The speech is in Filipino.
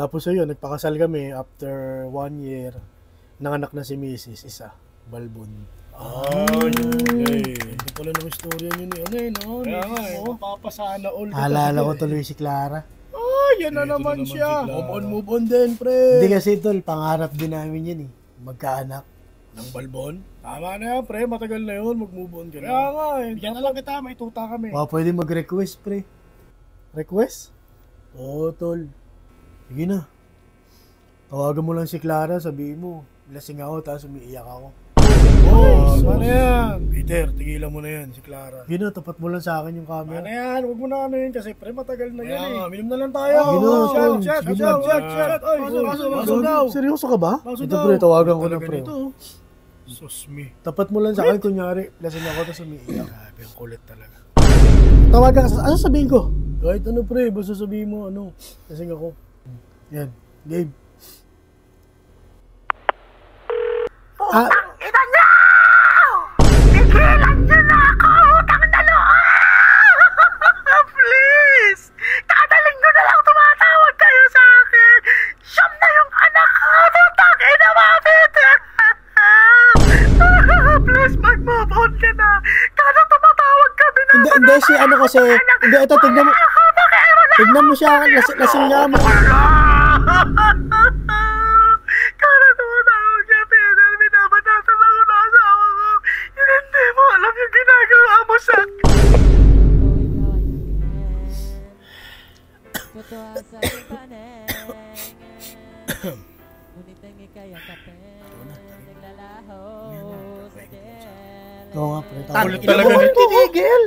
Tapos ayun, nagpakasal kami after 1 year. Nanganak na si Mrs. Isa, Balbon. Hindi pala ng istorya nyo ni ano eh, no? Kaya nga eh, mapapasana all. Alala ko tuloy si Clara. Yan na naman siya. Move on din, pre. Hindi kasi tol, pangarap din namin yun eh. Magkaanak. Ng Balbon? Tama na yan, pre. Matagal na yun. Mag-move on ka na. Kaya nga eh, bigyan na lang kita, may tuta kami. Pwede mag-request, pre. Request? Oo, tol. Sige na. Tawagan mo lang si Clara, sabihin mo, lasing ako, tapos umiiyak ako. Paano yan? Peter, tigilan mo na yan, si Clara. Sige na, tapat mo lang sa akin yung Paano camera. yan? Huwag mo na ano yun kasi pre matagal na yan eh. Minom na lang tayo. Shot. Seryoso ka ba? Baso Ito daw. pre, tawagan ko na Talaga pre. nito. Susmi. Tapat mo lang sa akin, kunyari, lasing ako, tapos umiiyak. Grabe, ang kulit talaga. Tawagan ka, ano sabihin ko? Kahit ano, pre, basta sabihin mo, ano, lasing ako. Yan, game. Ina niyo! Tigilan niyo na ako! Utang na loob! Please! Kada linggo na lang tumatawag kayo sa akin! Siyam na yung anak ko! Putang ina mabit! Please mag-move on ka na! Kada tumatawag kami na... Hindi, si ano kasi, hindi, ito, tignan mo. Tignan mo siya, lasing nga mo. Kada tumatawag niya, Peter, binabanatan ako na asawa ko. Hindi mo alam yung ginagawa mo sa akin. Oo nga, pre. Kulit talaga nito. Tigil!